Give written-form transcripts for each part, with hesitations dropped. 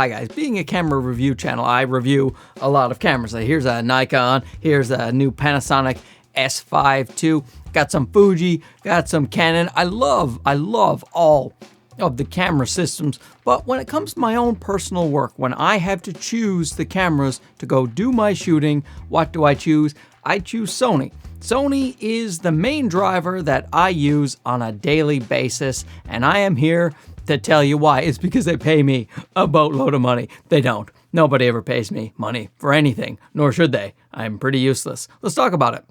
Hi guys, being a camera review channel, I review a lot of cameras. Here's a Nikon, here's a new Panasonic S5 II, got some Fuji, got some Canon. I love all of the camera systems, but when it comes to my own personal work, when I have to choose the cameras to go do my shooting, what do I choose? I choose Sony. Sony is the main driver that I use on a daily basis, and I am here to tell you why. It's because they pay me a boatload of money. They don't. Nobody ever pays me money for anything, nor should they. I'm pretty useless. Let's talk about it.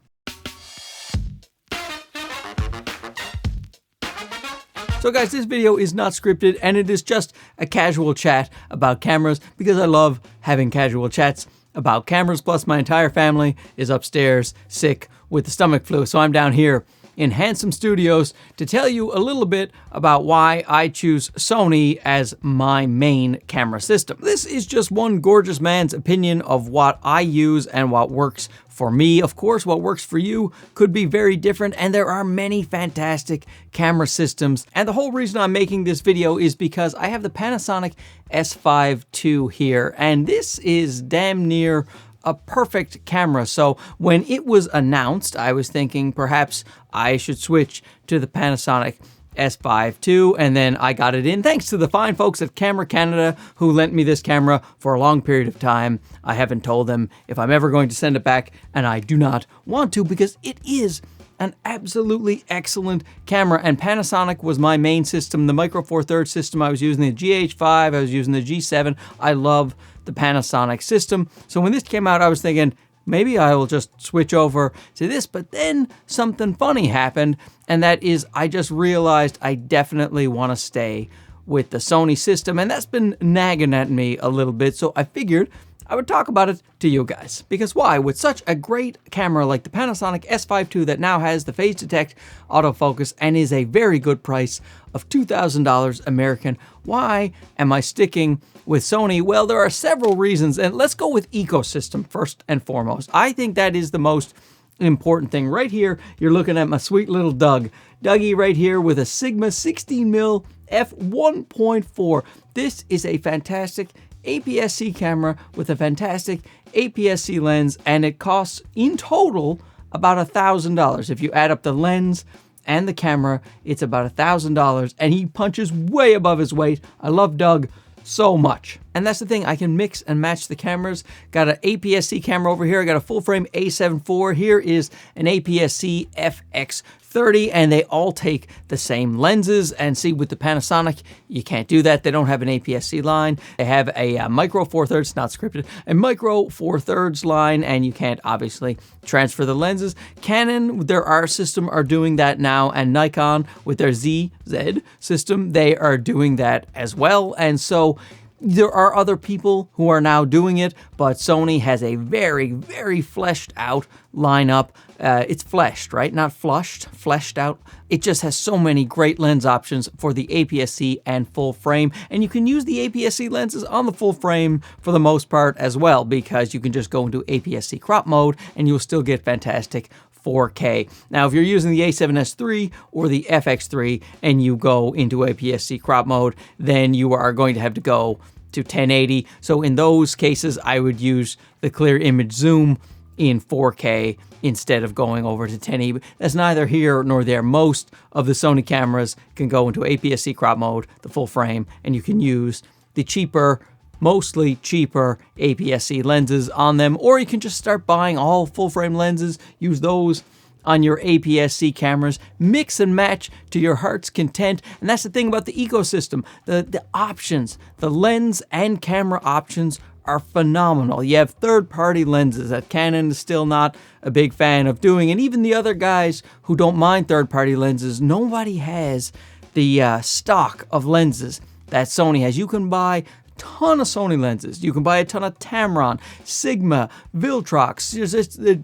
So guys, this video is not scripted, and it is just a casual chat about cameras because I love having casual chats about cameras. Plus my entire family is upstairs sick with the stomach flu, so I'm down here in Handsome Studios to tell you a little bit about why I choose Sony as my main camera system. This is just one gorgeous man's opinion of what I use and what works for me. Of course, what works for you could be very different, and there are many fantastic camera systems. And the whole reason I'm making this video is because I have the Panasonic S5 II here, and this is damn near a perfect camera. So when it was announced, I was thinking perhaps I should switch to the Panasonic S5 II, and then I got it in thanks to the fine folks at Camera Canada who lent me this camera for a long period of time. I haven't told them if I'm ever going to send it back, and I do not want to because it is an absolutely excellent camera, and Panasonic was my main system. The Micro Four Thirds system, I was using the GH5, I was using the G7. I love the Panasonic system. So when this came out, I was thinking, maybe I will just switch over to this, but then something funny happened, and that is I just realized I definitely want to stay with the Sony system, and that's been nagging at me a little bit, so I figured I would talk about it to you guys. Because why? With such a great camera like the Panasonic S5 II that now has the phase detect autofocus and is a very good price of $2,000 American, why am I sticking with Sony? Well, there are several reasons, and let's go with ecosystem first and foremost. I think that is the most important thing. Right here, you're looking at my sweet little Dougie right here with a Sigma 16mm f1.4. This is a fantastic APS-C camera with a fantastic APS-C lens, and it costs in total about $1,000. If you add up the lens and the camera, it's about $1,000, and he punches way above his weight. I love Doug so much. And that's the thing, I can mix and match the cameras. Got an APS-C camera over here, I got a full frame A7 IV. Here is an APS-C FX30, and they all take the same lenses. And see, with the Panasonic, you can't do that. They don't have an APS-C line. They have a Micro Four Thirds, not scripted, a Micro Four Thirds line, and you can't obviously transfer the lenses. Canon, their R system, are doing that now, and Nikon with their ZZ system, they are doing that as well. And so there are other people who are now doing it, but Sony has a very, very fleshed out lineup. It's fleshed, right? Not flushed, fleshed out. It just has so many great lens options for the APS-C and full frame. And you can use the APS-C lenses on the full frame for the most part as well, because you can just go into APS-C crop mode and you'll still get fantastic 4K. Now, if you're using the A7S III or the FX3 and you go into APS-C crop mode, then you are going to have to go to 1080. So in those cases, I would use the clear image zoom in 4K instead of going over to 1080. That's neither here nor there. Most of the Sony cameras can go into APS-C crop mode, the full frame, and you can use the cheaper, mostly cheaper APS-C lenses on them, or you can just start buying all full frame lenses, use those on your APS-C cameras, mix and match to your heart's content. And that's the thing about the ecosystem. The options, the lens and camera options are phenomenal. You have third-party lenses that Canon is still not a big fan of doing, and even the other guys who don't mind third-party lenses, nobody has the stock of lenses that Sony has. You can buy ton of Sony lenses. You can buy a ton of Tamron, Sigma, Viltrox,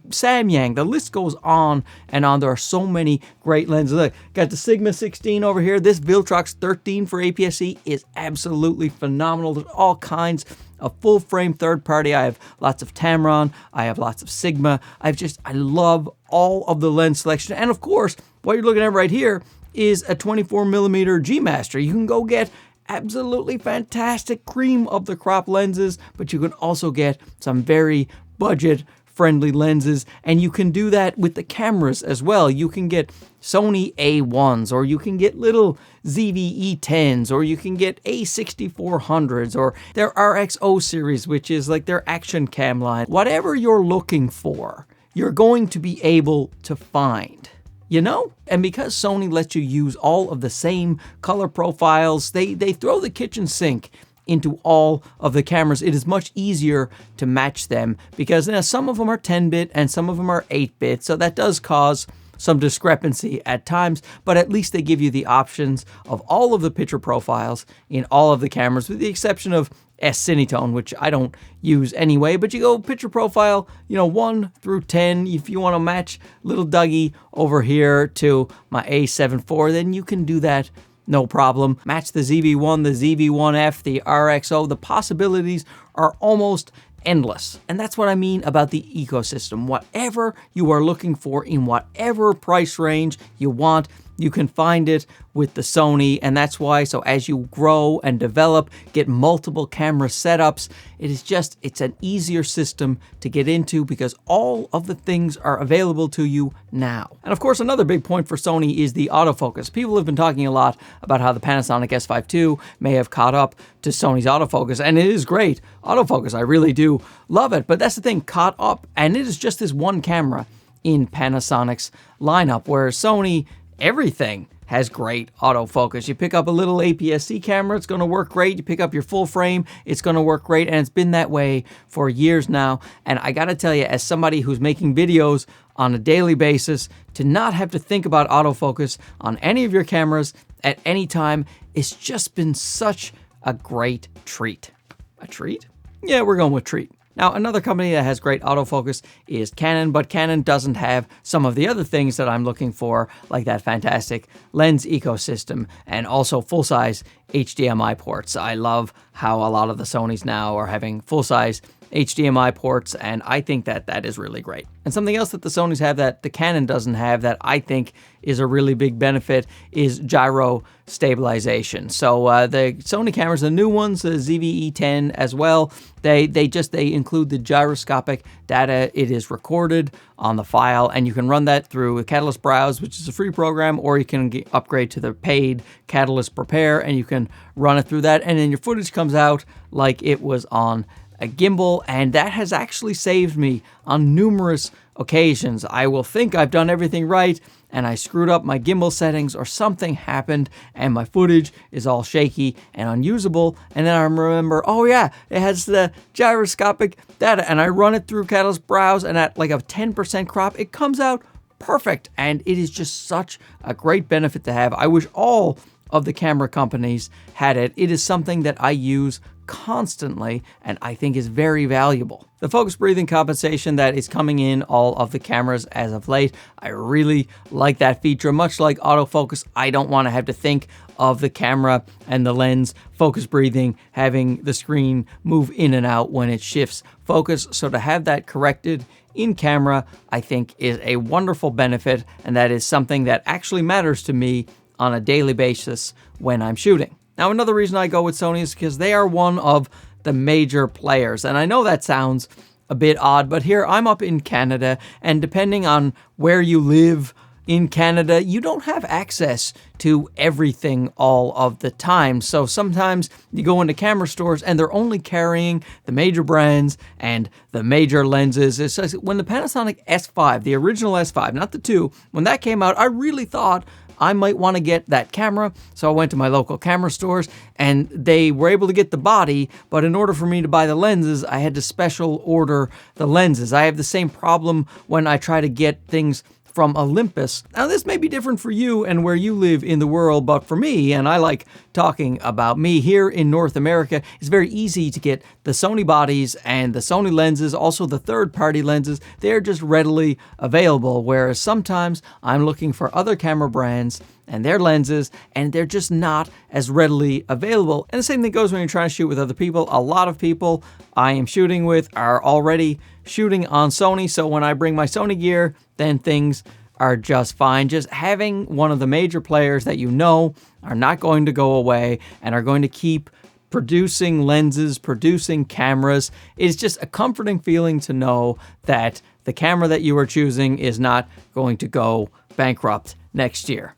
Samyang. The list goes on and on. There are so many great lenses. Look, got the Sigma 16 over here. This Viltrox 13 for APS-C is absolutely phenomenal. There's all kinds of full frame third party. I have lots of Tamron. I have lots of Sigma. I love all of the lens selection. And of course, what you're looking at right here is a 24mm G Master. You can go get absolutely fantastic cream of the crop lenses, but you can also get some very budget friendly lenses, and you can do that with the cameras as well. You can get Sony A1s, or you can get little ZV-E10s, or you can get A6400s, or their RXO series, which is like their action cam line. Whatever you're looking for, you're going to be able to find. You know? And because Sony lets you use all of the same color profiles, they throw the kitchen sink into all of the cameras. It is much easier to match them because some of them are 10-bit and some of them are 8-bit, so that does cause some discrepancy at times, but at least they give you the options of all of the picture profiles in all of the cameras, with the exception of S-Cinetone, which I don't use anyway. But you go picture profile, 1 through 10. If you want to match little Dougie over here to my A7 IV, then you can do that. No problem. Match the ZV-1, the ZV-1F, the RXO. The possibilities are almost endless. And that's what I mean about the ecosystem. Whatever you are looking for in whatever price range you want, you can find it with the Sony. And that's why, so as you grow and develop, get multiple camera setups, it's an easier system to get into because all of the things are available to you now. And of course, another big point for Sony is the autofocus. People have been talking a lot about how the Panasonic S5 II may have caught up to Sony's autofocus, and it is great autofocus. I really do love it, but that's the thing, caught up. And it is just this one camera in Panasonic's lineup, where Sony, everything has great autofocus. You pick up a little APS-C camera, it's going to work great. You pick up your full frame, it's going to work great. And it's been that way for years now. And I got to tell you, as somebody who's making videos on a daily basis, to not have to think about autofocus on any of your cameras at any time, it's just been such a great treat. A treat? Yeah, we're going with treat. Now, another company that has great autofocus is Canon, but Canon doesn't have some of the other things that I'm looking for, like that fantastic lens ecosystem and also full-size HDMI ports. I love how a lot of the Sonys now are having full-size HDMI ports, and I think that is really great. And something else that the Sonys have that the Canon doesn't have that I think is a really big benefit is gyro stabilization. So the Sony cameras, the new ones, the ZV-E10 as well, they include the gyroscopic data. It is recorded on the file, and you can run that through Catalyst Browse, which is a free program, or you can upgrade to the paid Catalyst Prepare, and you can run it through that, and then your footage comes out like it was on a gimbal, and that has actually saved me on numerous occasions. I will think I've done everything right, and I screwed up my gimbal settings, or something happened, and my footage is all shaky and unusable, and then I remember, oh yeah, it has the gyroscopic data, and I run it through Catalyst Browse, and at like a 10% crop, it comes out perfect, and it is just such a great benefit to have. I wish all of the camera companies had it. It is something that I use constantly and I think is very valuable. The focus breathing compensation that is coming in all of the cameras as of late, I really like that feature. Much like autofocus, I don't want to have to think of the camera and the lens focus breathing, having the screen move in and out when it shifts focus. So to have that corrected in camera, I think is a wonderful benefit, and that is something that actually matters to me on a daily basis when I'm shooting. Now, another reason I go with Sony is because they are one of the major players. And I know that sounds a bit odd, but here I'm up in Canada, and depending on where you live in Canada, you don't have access to everything all of the time. So sometimes you go into camera stores and they're only carrying the major brands and the major lenses. It's just, when the Panasonic S5, the original S5, not the 2, when that came out, I really thought I might want to get that camera. So I went to my local camera stores and they were able to get the body, but in order for me to buy the lenses, I had to special order the lenses. I have the same problem when I try to get things from Olympus. Now, this may be different for you and where you live in the world, but for me, and I like talking about me, here in North America, it's very easy to get the Sony bodies and the Sony lenses, also the third-party lenses. They're just readily available, whereas sometimes I'm looking for other camera brands and their lenses, and they're just not as readily available. And the same thing goes when you're trying to shoot with other people. A lot of people I am shooting with are already shooting on Sony, so when I bring my Sony gear, then things are just fine. Just having one of the major players that you know are not going to go away and are going to keep producing lenses, producing cameras, is just a comforting feeling to know that the camera that you are choosing is not going to go bankrupt next year.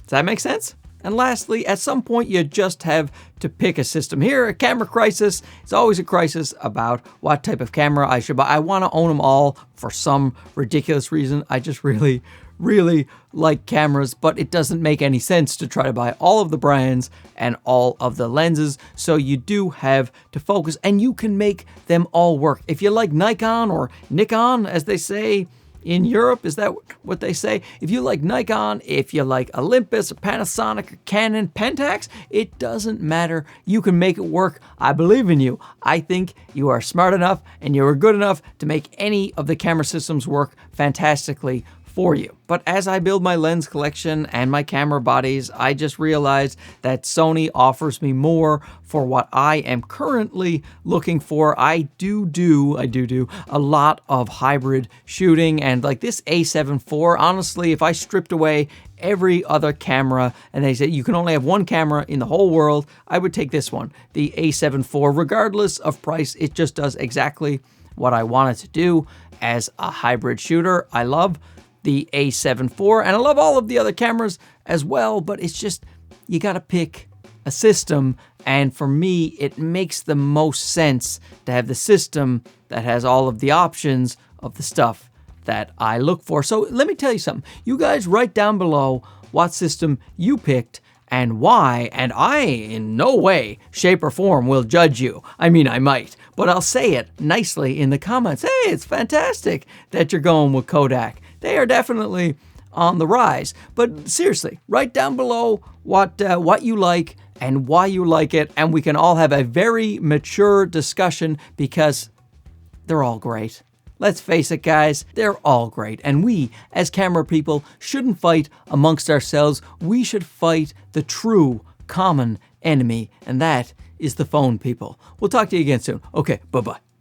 Does that make sense? And lastly, at some point, you just have to pick a system. Here at Camera Crisis, it's always a crisis about what type of camera I should buy. I want to own them all for some ridiculous reason. I just really like cameras, but it doesn't make any sense to try to buy all of the brands and all of the lenses. So you do have to focus, and you can make them all work. If you like Nikon or Nikon, as they say in Europe, is that what they say? If you like Nikon, if you like Olympus or Panasonic or Canon, Pentax, it doesn't matter. You can make it work. I believe in you. I think you are smart enough and you are good enough to make any of the camera systems work fantastically for you. But as I build my lens collection and my camera bodies, I just realized that Sony offers me more for what I am currently looking for. I do a lot of hybrid shooting, and like this A7 IV, honestly, if I stripped away every other camera and they said you can only have one camera in the whole world, I would take this one, the A7 IV, regardless of price. It just does exactly what I want it to do as a hybrid shooter. I love the A7 IV, and I love all of the other cameras as well, but it's just, you gotta pick a system, and for me, it makes the most sense to have the system that has all of the options of the stuff that I look for. So let me tell you something. You guys write down below what system you picked and why, and I in no way, shape, or form will judge you. I mean, I might, but I'll say it nicely in the comments. Hey, it's fantastic that you're going with Kodak. They are definitely on the rise. But seriously, write down below what you like and why you like it, and we can all have a very mature discussion because they're all great. Let's face it, guys, they're all great. And we, as camera people, shouldn't fight amongst ourselves. We should fight the true common enemy, and that is the phone people. We'll talk to you again soon. Okay, bye-bye.